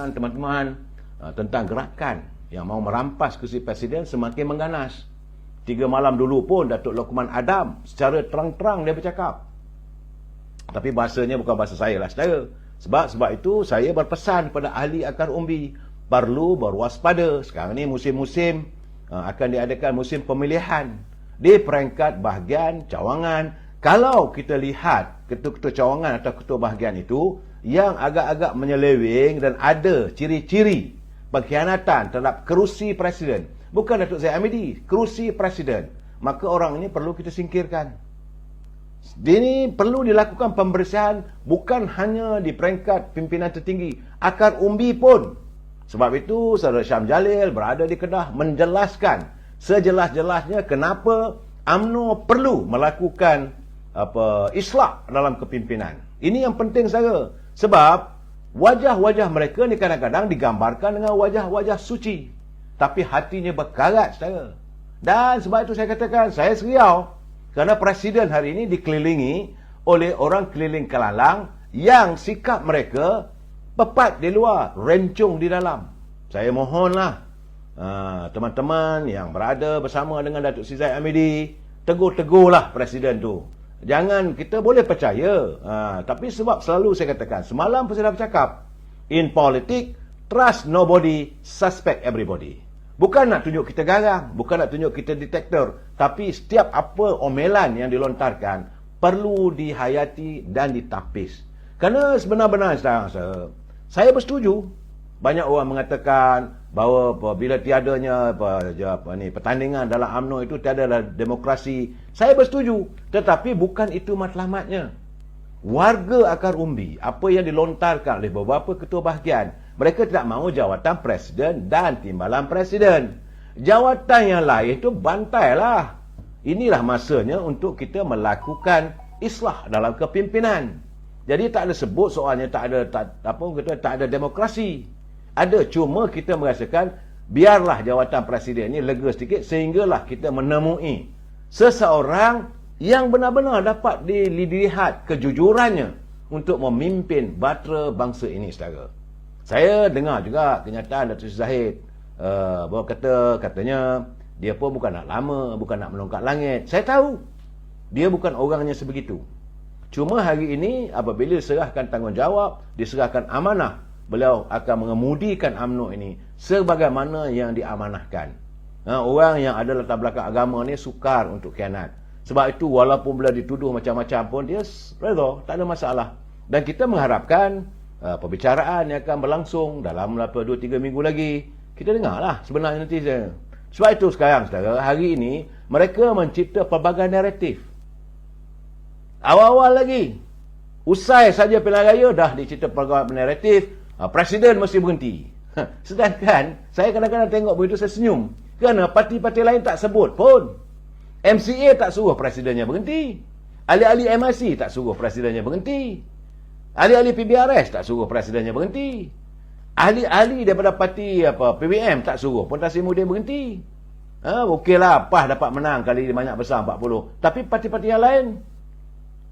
pemberitaan teman-teman tentang gerakan yang mau merampas kursi presiden semakin mengganas. 3 malam dulu pun Datuk Lokman Adam secara terang-terang dia bercakap. Tapi bahasanya bukan bahasa saya lah, saudara. Sebab itu saya berpesan pada ahli akar umbi, perlu berwaspada. Sekarang ni musim-musim akan diadakan musim pemilihan di peringkat bahagian cawangan. Kalau kita lihat ketua-ketua cawangan atau ketua bahagian itu yang agak-agak menyeleweng dan ada ciri-ciri pengkhianatan terhadap kerusi presiden, bukan Datuk Zahid Hamidi, kerusi presiden, maka orang ini perlu kita singkirkan. Ini perlu dilakukan pembersihan bukan hanya di peringkat pimpinan tertinggi, akar umbi pun. Sebab itu Saudara Syam Jalil berada di Kedah menjelaskan sejelas-jelasnya kenapa UMNO perlu melakukan islah dalam kepimpinan. Ini yang penting saudara. Sebab wajah-wajah mereka ni kadang-kadang digambarkan dengan wajah-wajah suci, tapi hatinya berkarat saudara. Dan sebab itu saya katakan saya seriau kerana presiden hari ini dikelilingi oleh orang keliling kelalang yang sikap mereka pepat di luar, rencung di dalam. Saya mohonlah teman-teman yang berada bersama dengan Datuk Seri Zahid Hamidi, tegur-tegurlah presiden tu. Jangan, kita boleh percaya, tapi sebab selalu saya katakan, semalam pun saya dah bercakap, in politik, trust nobody, suspect everybody. Bukan nak tunjuk kita garang, bukan nak tunjuk kita detektor, tapi setiap apa omelan yang dilontarkan perlu dihayati dan ditapis. Kerana sebenar-benar saya bersetuju. Banyak orang mengatakan bahawa bila tiadanya pertandingan dalam UMNO itu tiada demokrasi. Saya bersetuju, tetapi bukan itu matlamatnya. Warga akar umbi, apa yang dilontarkan oleh beberapa ketua bahagian, mereka tidak mahu jawatan presiden dan timbalan presiden. Jawatan yang lain itu bantailah. Inilah masanya untuk kita melakukan islah dalam kepimpinan. Jadi tak ada sebut soalnya tak ada demokrasi. Ada, cuma kita merasakan biarlah jawatan presiden ini lega sedikit sehinggalah kita menemui seseorang yang benar-benar dapat dilihat kejujurannya untuk memimpin bahtera bangsa ini, saudara. Saya dengar juga kenyataan Datuk Seri Zahid bahawa katanya dia pun bukan nak lama, bukan nak melongkat langit. Saya tahu dia bukan orangnya sebegitu. Cuma hari ini apabila diserahkan tanggungjawab, diserahkan amanah, beliau akan mengemudikan UMNO ini sebagaimana yang diamanahkan. Orang yang ada latar belakang agama ni sukar untuk khianat. Sebab itu walaupun beliau dituduh macam-macam pun dia redha, tak ada masalah. Dan kita mengharapkan perbicaraan yang akan berlangsung dalam 2-3 minggu lagi. Kita dengarlah sebenarnya nanti. Sebab itu sekarang saudara, hari ini mereka mencipta pelbagai naratif. Awal-awal lagi, usai saja pilihan raya dah dicipta pelbagai naratif. Presiden mesti berhenti. Sedangkan saya kadang-kadang tengok begitu saya senyum. Kerana parti-parti lain tak sebut pun. MCA tak suruh presidennya berhenti. Ahli-ahli MIC tak suruh presidennya berhenti. Ahli-ahli PBRS tak suruh presidennya berhenti. Ahli-ahli daripada parti PBM tak suruh Pentas Muda berhenti. Okeylah, PAS dapat menang kali banyak besar 40. Tapi parti-parti yang lain,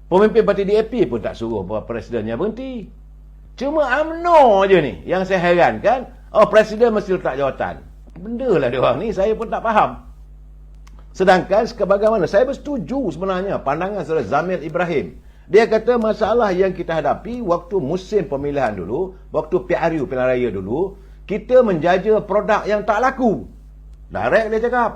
pemimpin parti DAP pun tak suruh presidennya berhenti. Cuma UMNO je ni yang saya herankan. Presiden mesti letak jawatan. Benda lah dia orang ni, saya pun tak faham. Sedangkan sebagaimana saya bersetuju sebenarnya pandangan Saudara Zamir Ibrahim. Dia kata masalah yang kita hadapi waktu musim pemilihan dulu, waktu PRU pilihan raya dulu, kita menjaja produk yang tak laku. Direct dia cakap.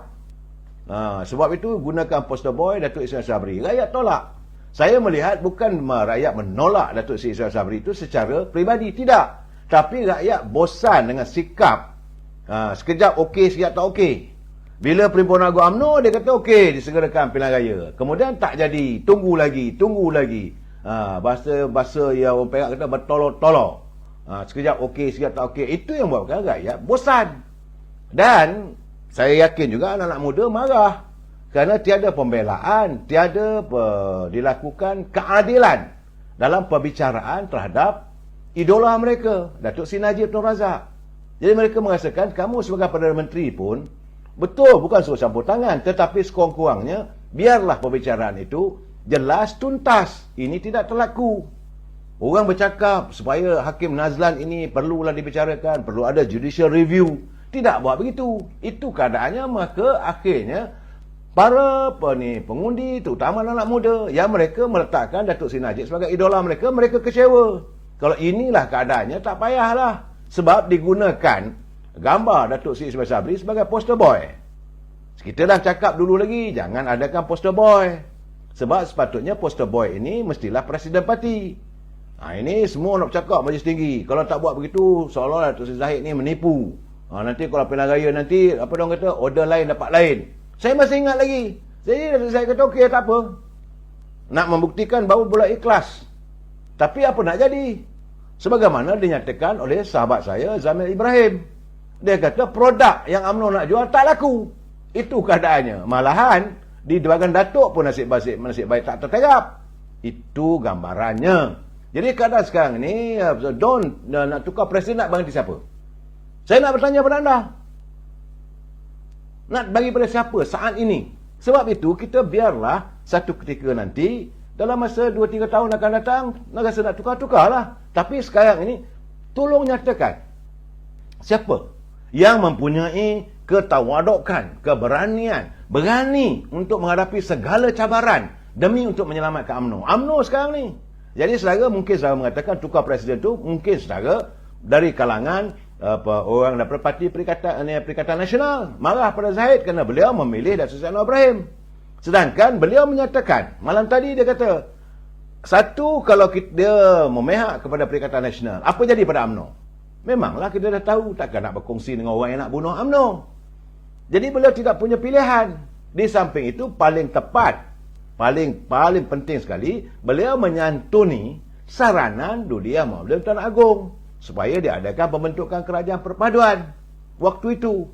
Sebab itu gunakan poster boy Datuk Ismail Sabri. Rakyat tolak. Saya melihat bukan rakyat menolak Datuk Seri Ismail Sabri itu secara peribadi, tidak. Tapi rakyat bosan dengan sikap sekejap okey, sekejap tak okey. Bila Perhimpunan Agung UMNO dia kata okey, disegerakan pilihan raya. Kemudian tak jadi, tunggu lagi. Bahasa yang orang Perak kata bertolok-tolok. Sekejap okey, sekejap tak okey. Itu yang buatkan rakyat bosan. Dan saya yakin juga anak-anak muda marah. Kerana tiada pembelaan, tiada dilakukan keadilan dalam perbicaraan terhadap idola mereka, Datuk Seri Najib Tun Razak. Jadi mereka merasakan kamu sebagai Perdana Menteri pun, betul bukan suruh campur tangan, tetapi sekurang-kurangnya biarlah perbicaraan itu jelas tuntas. Ini tidak terlaku. Orang bercakap supaya Hakim Nazlan ini perlulah dibicarakan, perlu ada judicial review. Tidak buat begitu. Itu keadaannya, maka akhirnya para pengundi, terutama anak muda, yang mereka meletakkan Datuk Seri Najib sebagai idola mereka, mereka kecewa. Kalau inilah keadaannya, tak payahlah. Sebab digunakan gambar Datuk Seri Ismail Sabri sebagai poster boy. Kita dah cakap dulu lagi, jangan adakan poster boy. Sebab sepatutnya poster boy ini mestilah Presiden Parti. Ini semua nak bercakap majlis tinggi. Kalau tak buat begitu, seolah-olah Datuk Seri Zahid ni menipu. Nanti kalau pilihan raya nanti, apa orang kata, order lain dapat lain. Saya masih ingat lagi. Jadi saya kata, okey, tak apa. Nak membuktikan bahawa bola ikhlas. Tapi apa nak jadi? Sebagaimana dinyatakan oleh sahabat saya, Zamil Ibrahim. Dia kata, produk yang UMNO nak jual tak laku. Itu keadaannya. Malahan, di bahagian Datuk pun nasib baik tak terterap. Itu gambarannya. Jadi keadaan sekarang ni, nak tukar presiden nak bagi siapa? Saya nak bertanya pada anda. Nak bagi pada siapa saat ini? Sebab itu, kita biarlah satu ketika nanti, dalam masa 2-3 tahun akan datang, nak rasa nak tukarlah. Tapi sekarang ini, tolong nyatakan, siapa yang mempunyai ketawadukan, keberanian, berani untuk menghadapi segala cabaran demi untuk menyelamatkan UMNO. UMNO sekarang ni. Jadi saudara mungkin saudara mengatakan tukar presiden tu mungkin saudara dari kalangan orang daripada parti Perikatan Nasional marah pada Zahid kerana beliau memilih Datuk Seri Anwar Ibrahim. Sedangkan beliau menyatakan malam tadi dia kata, satu, kalau dia memihak kepada Perikatan Nasional, apa jadi pada UMNO? Memanglah kita dah tahu, takkan nak berkongsi dengan orang yang nak bunuh UMNO. Jadi beliau tidak punya pilihan. Di samping itu paling tepat, paling penting sekali, beliau menyantuni saranan Dulia Maulid Tuan Agong supaya diadakan pembentukan kerajaan perpaduan. Waktu itu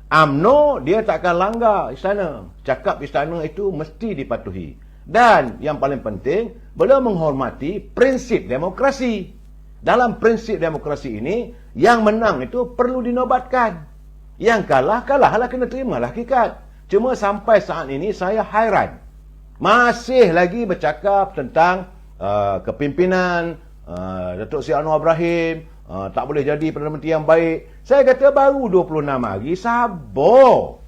UMNO dia takkan langgar istana. Cakap istana itu mesti dipatuhi. Dan yang paling penting, beliau menghormati prinsip demokrasi. Dalam prinsip demokrasi ini, yang menang itu perlu dinobatkan. Yang kalahlah kena terimalah hakikat. Cuma sampai saat ini saya hairan. Masih lagi bercakap tentang kepimpinan Datuk Seri Anwar Ibrahim, tak boleh jadi Perdana Menteri yang baik. Saya kata baru 26 hari, sabar.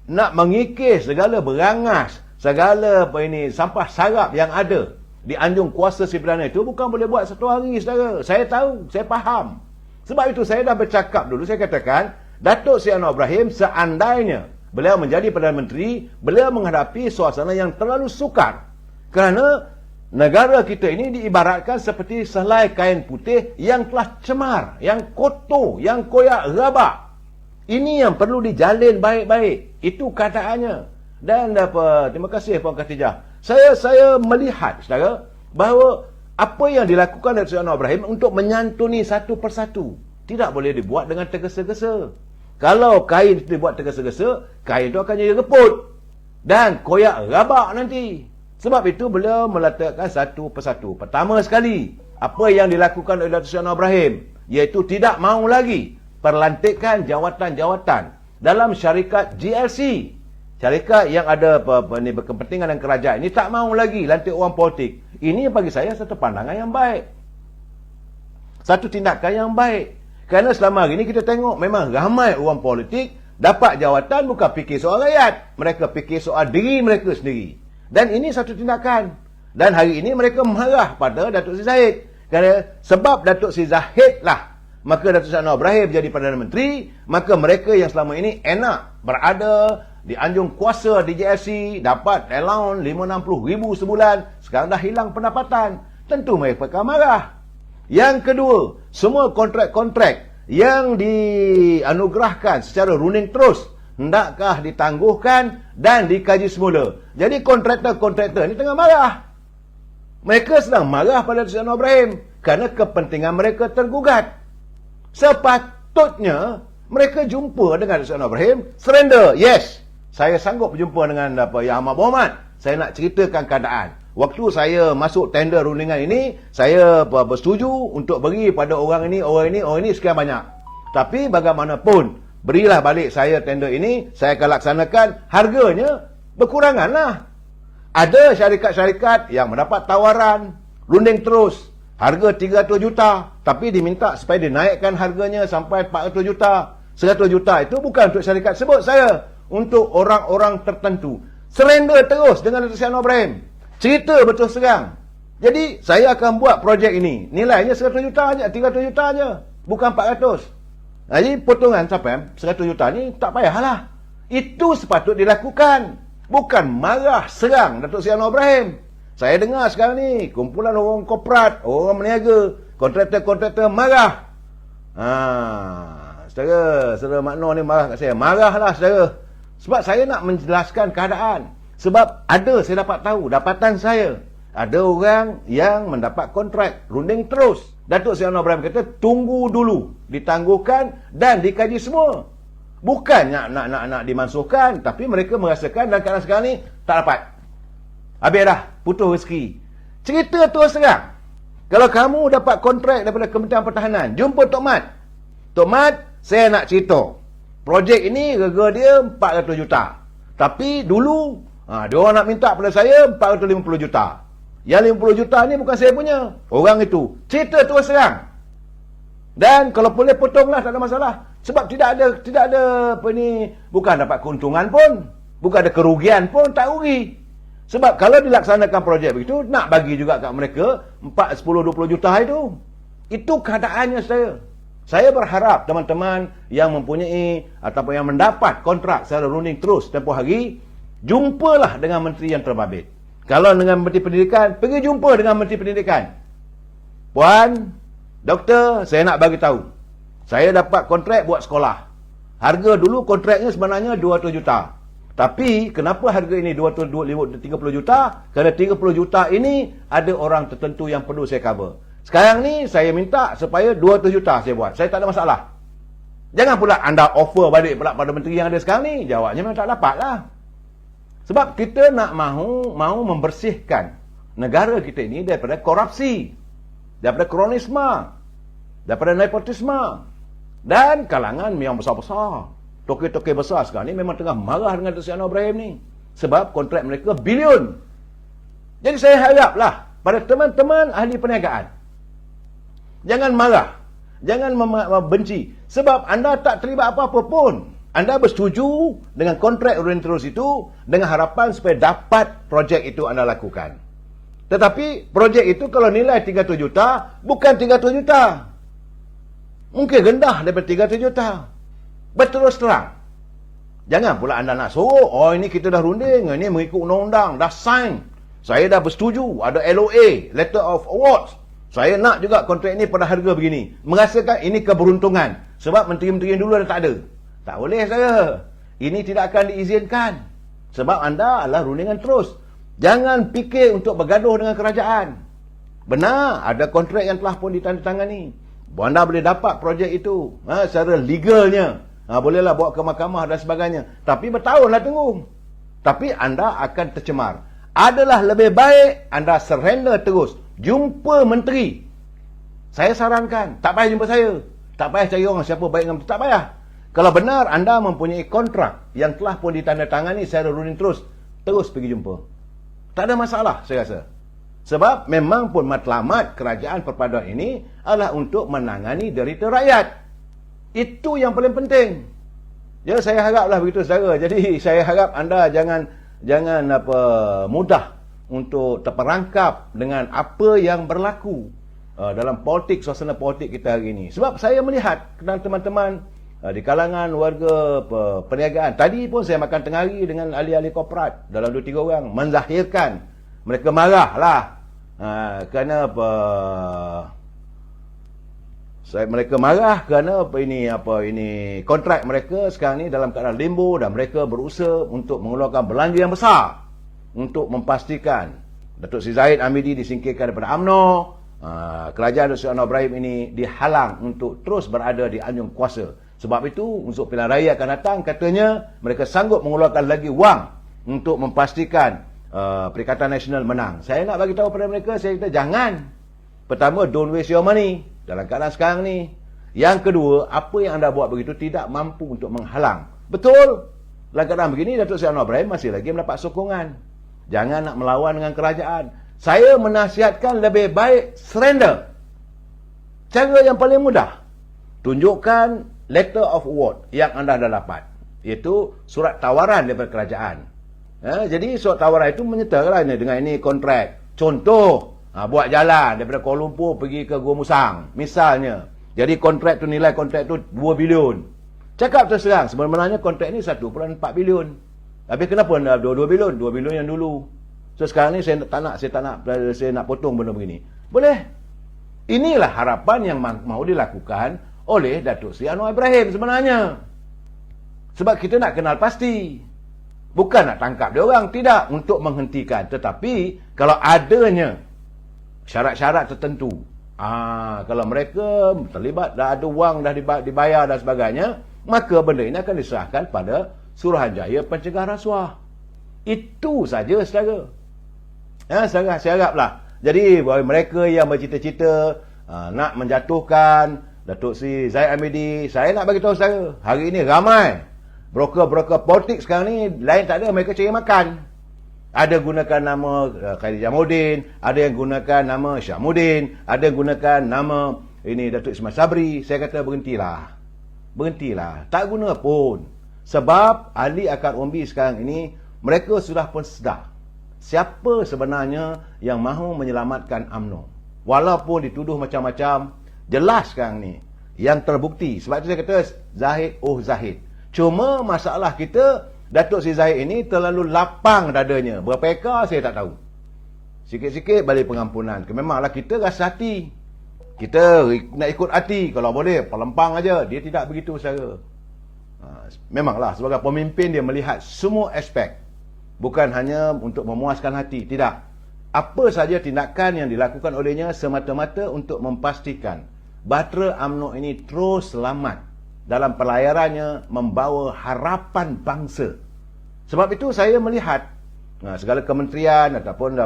Nak mengikis segala berangas, segala sampah sarap yang ada di anjung kuasa si Perdana itu bukan boleh buat satu hari, saudara. Saya tahu, saya faham. Sebab itu saya dah bercakap dulu, saya katakan Datuk Seri Anwar Ibrahim seandainya beliau menjadi Perdana Menteri, beliau menghadapi suasana yang terlalu sukar. Kerana negara kita ini diibaratkan seperti selai kain putih yang telah cemar, yang kotor, yang koyak rabak. Ini yang perlu dijalin baik-baik. Itu keadaannya. Dan terima kasih Puan Khatijah. Saya melihat, saudara, bahawa apa yang dilakukan oleh Datuk Anwar Ibrahim untuk menyantuni satu persatu tidak boleh dibuat dengan tergesa-gesa. Kalau kain itu dibuat tergesa-gesa, kain itu akan jadi reput dan koyak rabak nanti. Sebab itu beliau meletakkan satu persatu. Pertama sekali, apa yang dilakukan oleh Datuk Seri Anwar Ibrahim, iaitu tidak mahu lagi perlantikan jawatan-jawatan dalam syarikat GLC. Syarikat yang ada berkepentingan dengan kerajaan ini tak mahu lagi lantik orang politik. Ini bagi saya satu pandangan yang baik. Satu tindakan yang baik. Kerana selama hari ini kita tengok memang ramai orang politik dapat jawatan bukan fikir soal rakyat. Mereka fikir soal diri mereka sendiri. Dan ini satu tindakan. Dan hari ini mereka marah pada Datuk Seri Zahid. Kerana sebab Datuk Seri Zahid lah, maka Datuk Seri Anwar Ibrahim jadi Perdana Menteri, maka mereka yang selama ini enak berada di anjung kuasa di JSC, dapat allowance 5-60 ribu sebulan, sekarang dah hilang pendapatan. Tentu mereka akan marah. Yang kedua, semua kontrak-kontrak yang dianugerahkan secara running terus, hendakkah ditangguhkan dan dikaji semula. Jadi kontraktor-kontraktor ini tengah marah. Mereka sedang marah pada Datuk Seri Anwar Ibrahim kerana kepentingan mereka tergugat. Sepatutnya mereka jumpa dengan Datuk Seri Anwar Ibrahim, surrender. Yes, saya sanggup berjumpa dengan Yang Amat Berhormat. Saya nak ceritakan keadaan. Waktu saya masuk tender rundingan ini, saya bersetuju untuk beri pada orang ini sekian banyak. Tapi bagaimanapun, berilah balik saya tender ini, saya akan laksanakan. Harganya berkuranganlah. Ada syarikat-syarikat yang mendapat tawaran runding terus. Harga 300 juta. Tapi diminta supaya dinaikkan harganya sampai 400 juta. 100 juta itu bukan untuk syarikat sebut saya. Untuk orang-orang tertentu. Surrender terus dengan Datuk Seri Anwar Ibrahim. Cerita betul serang. Jadi, saya akan buat projek ini. Nilainya 100 juta aja, 300 juta aja. Bukan 400. Jadi, potongan sampai 100 juta ni tak payahlah. Itu sepatut dilakukan. Bukan marah serang Datuk Seri Anwar Ibrahim. Saya dengar sekarang ni, kumpulan orang korporat, orang meniaga, kontraktor-kontraktor marah. Saudara Makno ni marah kat saya. Marahlah saudara. Sebab saya nak menjelaskan keadaan. Sebab ada saya dapat tahu, dapatan saya. Ada orang yang mendapat kontrak, runding terus. Datuk Seri Anwar Ibrahim kata, tunggu dulu. Ditangguhkan dan dikaji semua. Bukan nak dimansuhkan, tapi mereka merasakan dalam keadaan sekarang ni, tak dapat. Habis dah, putus rezeki. Cerita terus terang. Kalau kamu dapat kontrak daripada Kementerian Pertahanan, jumpa Tok Mat. Tok Mat, saya nak cerita. Projek ini harga dia 400 juta. Tapi dulu, dia orang nak minta pada saya 450 juta. Yang 50 juta ni bukan saya punya. Orang itu. Cerita terus terang. Dan kalau boleh potonglah, tak ada masalah. Sebab tidak ada apa ni, bukan dapat keuntungan pun. Bukan ada kerugian pun, tak rugi. Sebab kalau dilaksanakan projek begitu, nak bagi juga kat mereka 4, 10, 20 juta itu. Itu keadaannya saya. Saya berharap teman-teman yang mempunyai ataupun yang mendapat kontrak secara runding terus tempoh hari, jumpalah dengan menteri yang terbabit. Kalau dengan Menteri Pendidikan, pergi jumpa dengan Menteri Pendidikan. Puan, doktor, saya nak bagi tahu. Saya dapat kontrak buat sekolah. Harga dulu kontraknya sebenarnya 200 juta. Tapi kenapa harga ini 230 juta? Kerana 30 juta ini ada orang tertentu yang perlu saya cover. Sekarang ni saya minta supaya 200 juta saya buat. Saya tak ada masalah. Jangan pula anda offer balik pula pada menteri yang ada sekarang ni. Jawabnya memang tak dapat lah. Sebab kita nak mahu membersihkan negara kita ini daripada korupsi, daripada kronisme, daripada nepotisme dan kalangan yang besar-besar. Tokoh-tokoh besar sekarang ni memang tengah marah dengan Datuk Seri Anwar Ibrahim ni. Sebab kontrak mereka bilion. Jadi saya haraplah pada teman-teman ahli perniagaan, jangan marah. Jangan membenci. Sebab anda tak terlibat apa-apa pun. Anda bersetuju dengan kontrak runding terus itu dengan harapan supaya dapat projek itu anda lakukan. Tetapi projek itu kalau nilai 300 juta, bukan 300 juta. Mungkin rendah daripada 300 juta. Berterus terang. Jangan pula anda nak suruh, ini kita dah runding, ini mengikut undang-undang, dah sign. Saya dah bersetuju, ada LOA, Letter of Awards. Saya nak juga kontrak ini pada harga begini. Merasakan ini keberuntungan. Sebab menteri-menteri yang dulu dah tak ada. Tak boleh saya. Ini tidak akan diizinkan. Sebab anda adalah rundingan terus. Jangan fikir untuk bergaduh dengan kerajaan. Benar, ada kontrak yang telah pun ditandatangani. Anda boleh dapat projek itu secara legalnya. Bolehlah bawa ke mahkamah dan sebagainya. Tapi bertahunlah tunggu. Tapi anda akan tercemar. Adalah lebih baik anda surrender terus. Jumpa menteri. Saya sarankan. Tak payah jumpa saya. Tak payah cari orang siapa baik dengan menteri. Tak payah. Kalau benar anda mempunyai kontrak yang telah pun ditandatangani secara runding terus pergi jumpa. Tak ada masalah saya rasa. Sebab memang pun matlamat kerajaan perpaduan ini adalah untuk menangani derita rakyat. Itu yang paling penting. Ya, saya haraplah begitu saudara. Jadi saya harap anda jangan mudah untuk terperangkap dengan apa yang berlaku dalam politik, suasana politik kita hari ini. Sebab saya melihat teman-teman di kalangan warga perniagaan. Tadi pun saya makan tengah hari dengan ahli-ahli korporat. Dalam 2-3 orang menzahirkan. Mereka marahlah. Kerana mereka marah kerana ini kontrak mereka sekarang ni dalam keadaan limbo dan mereka berusaha untuk mengeluarkan belanja yang besar untuk memastikan Datuk Seri Zahid Hamidi disingkirkan daripada UMNO. Kerajaan Datuk Seri Anwar Ibrahim ini dihalang untuk terus berada di anjung kuasa. Sebab itu untuk pilihan raya akan datang, katanya mereka sanggup mengeluarkan lagi wang untuk memastikan Perikatan Nasional menang. Saya nak bagi tahu pada mereka, saya kata jangan. Pertama, don't waste your money dalam keadaan sekarang ni. Yang kedua, apa yang anda buat begitu tidak mampu untuk menghalang. Betul. Dalam keadaan begini, Datuk Seri Anwar Ibrahim masih lagi mendapat sokongan. Jangan nak melawan dengan kerajaan. Saya menasihatkan lebih baik surrender. Cara yang paling mudah, tunjukkan letter of award yang anda dah dapat, iaitu surat tawaran daripada kerajaan. Jadi surat tawaran itu menyertakan dengan ini kontrak. Contoh, buat jalan daripada Kuala Lumpur pergi ke Gua Musang, misalnya. Jadi kontrak tu, nilai kontrak tu 2 bilion. Cakap terus terang, sebenarnya kontrak ni 1.4 bilion. Habis kenapa 2 bilion? 2 bilion yang dulu. So sekarang ni saya nak potong benda begini. Boleh. Inilah harapan yang mahu dilakukan oleh Datuk Seri Anwar Ibrahim sebenarnya. Sebab kita nak kenal pasti. Bukan nak tangkap dia orang, tidak, untuk menghentikan. Tetapi kalau adanya syarat-syarat tertentu, kalau mereka terlibat, dah ada wang, dah dibayar dan sebagainya, maka benda ini akan diserahkan pada Suruhanjaya Pencegah Rasuah. Itu saja, saudara. Saudara, saya haraplah. Jadi, bagi mereka yang bercita-cita nak menjatuhkan Datuk Seri Zahid Hamidi, saya nak bagi tahu saudara, hari ini ramai broker-broker politik sekarang ni, lain tak ada, mereka cari makan. Ada gunakan nama Khairi Jamaluddin, ada yang gunakan nama Syahmuddin, ada yang gunakan nama ini Datuk Ismail Sabri. Saya kata berhentilah. Berhentilah. Tak guna pun. Sebab ahli akar umbi sekarang ini, mereka sudah pun sedar siapa sebenarnya yang mahu menyelamatkan UMNO. Walaupun dituduh macam-macam, jelas sekarang ni yang terbukti. Sebab itu saya kata Zahid. Cuma masalah kita, Datuk Seri Zahid ini terlalu lapang dadanya. Berapa ekar saya tak tahu. Sikit-sikit balik pengampunan. Memanglah kita rasa hati. Kita nak ikut hati. Kalau boleh, pelempang aja. Dia tidak begitu saudara. Memanglah sebagai pemimpin dia melihat semua aspek. Bukan hanya untuk memuaskan hati. Tidak. Apa saja tindakan yang dilakukan olehnya semata-mata untuk memastikan bahtera UMNO ini terus selamat dalam pelayarannya membawa harapan bangsa. Sebab itu saya melihat segala kementerian ataupun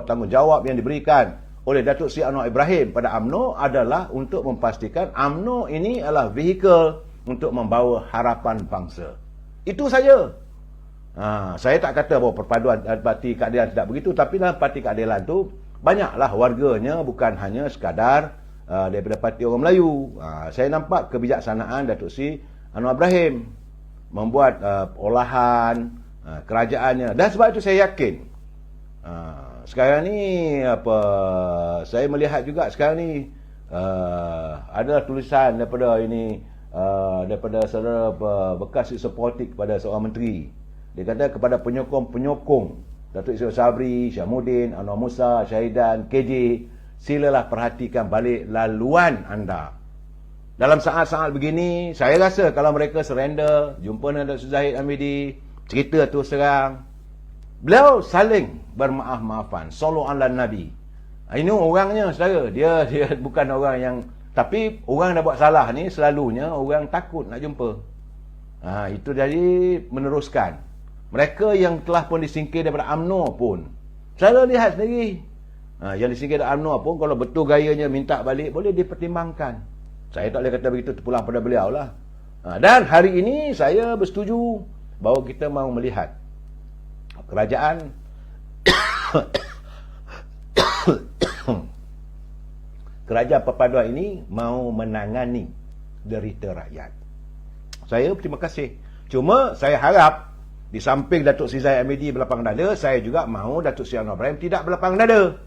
tanggungjawab yang diberikan oleh Datuk Seri Anwar Ibrahim pada UMNO adalah untuk memastikan UMNO ini adalah vehikel untuk membawa harapan bangsa. Itu saja. Saya tak kata bahawa perpaduan parti keadilan tidak begitu, tapi dalam parti keadilan tu banyaklah warganya, bukan hanya sekadar daripada parti orang Melayu. Saya nampak kebijaksanaan Datuk Seri Anwar Ibrahim membuat olahan kerajaannya, dan sebab itu saya yakin sekarang ni saya melihat juga sekarang ni adalah tulisan daripada daripada saudara bekas sekretari politik kepada seorang menteri. Dia kata kepada penyokong-penyokong Datuk Ismail Sabri, Syahmuddin, Anwar Musa, Syahidan, KJ, silalah perhatikan balik laluan anda. Dalam saat-saat begini, saya rasa kalau mereka surrender, jumpa dengan Datuk Zahid Hamidi, cerita terus terang, beliau saling bermaaf-maafan, sallallahu ala Nabi. Ini orangnya saudara, dia bukan orang yang, tapi orang dah buat salah ni selalunya orang takut nak jumpa. Itu jadi meneruskan. Mereka yang telah pun disingkir daripada UMNO pun, saya lihat sendiri, yang disingkir dari UMNO pun kalau betul gayanya minta balik, boleh dipertimbangkan. Saya tak boleh kata begitu terpulang pada beliau lah. Dan hari ini saya bersetuju bahawa kita mahu melihat kerajaan kerajaan perpaduan ini mahu menangani derita rakyat. Saya berterima kasih. Cuma saya harap di samping Datuk Seri Zahid Hamidi berlapang dada, saya juga mahu Datuk Seri Anwar Ibrahim tidak berlapang dada.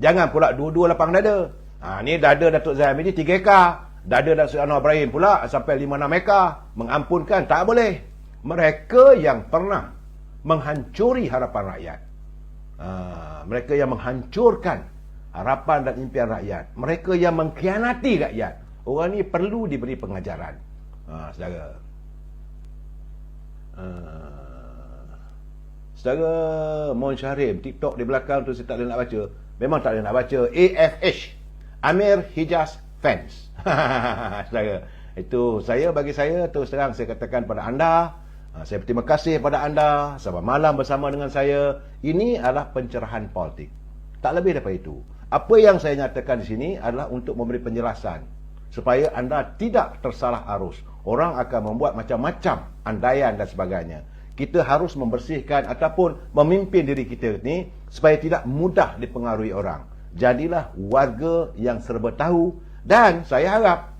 Jangan pula dua-dua lapang dada. Ni dada Datuk Zahid Hamidi 3 ekar. Dada Datuk Seri Anwar Ibrahim pula sampai 5-6 ekar. Mengampunkan, tak boleh. Mereka yang pernah menghancuri harapan rakyat. Mereka yang menghancurkan harapan dan impian rakyat. Mereka yang mengkhianati rakyat. Orang ni perlu diberi pengajaran. Saudara. Saudara Mon Syahrim, TikTok di belakang tu saya tak boleh nak baca. Memang tak boleh nak baca. AFH, Amir Hijaz Fans. Saudara, itu bagi saya terus terang saya katakan pada anda, saya berterima kasih pada anda sebab malam bersama dengan saya. Ini adalah pencerahan politik, tak lebih daripada itu. Apa yang saya nyatakan di sini adalah untuk memberi penjelasan supaya anda tidak tersalah arus. Orang akan membuat macam-macam andaian dan sebagainya. Kita harus membersihkan ataupun memimpin diri kita ni supaya tidak mudah dipengaruhi orang. Jadilah warga yang serba tahu, Dan saya harap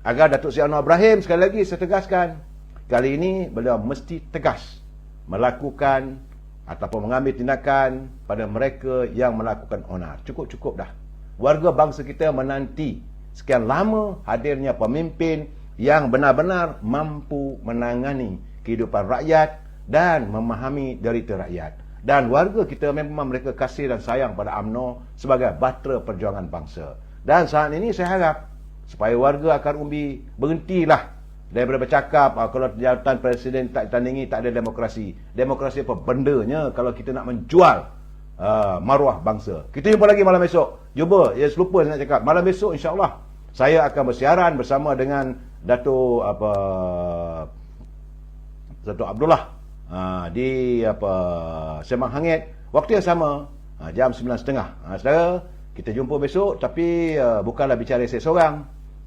agar Datuk Seri Anwar Ibrahim, sekali lagi saya tegaskan, kali ini beliau mesti tegas melakukan ataupun mengambil tindakan pada mereka yang melakukan onar. Cukup-cukup dah. Warga bangsa kita menanti sekian lama hadirnya pemimpin yang benar-benar mampu menangani kehidupan rakyat dan memahami derita rakyat. Dan warga kita memang mereka kasih dan sayang pada UMNO sebagai bahtera perjuangan bangsa. Dan saat ini saya harap supaya warga akar umbi berhentilah daripada bercakap kalau jawatan presiden tak ditandingi tak ada demokrasi. Demokrasi apa bendanya kalau kita nak menjual maruah bangsa. Kita jumpa lagi malam esok. Jumpa, ya selupa nak cakap. Malam esok insya-Allah saya akan bersiaran bersama dengan Datuk Abdullah di Sembang Hangit waktu yang sama jam 9.30. Saudara, kita jumpa besok tapi bukanlah bicara saya seorang.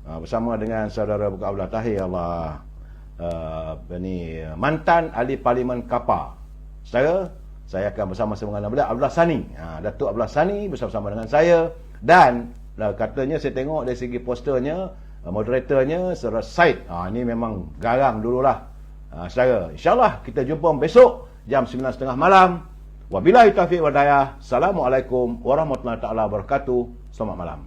Bersama dengan saudara Buka Abdullah Tahir mantan ahli Parlimen Kapar. Saya akan bersama-sama dengan Abdullah Sani. Datuk Abdullah Sani bersama-sama dengan saya. Dan katanya saya tengok dari segi posternya, moderatornya Saudara Said. Ini memang garang dululah. Saudara, insyaAllah kita jumpa besok jam 9.30 malam. Wabillahi taufiq wal hidayah. Assalamualaikum warahmatullahi wabarakatuh. Selamat malam.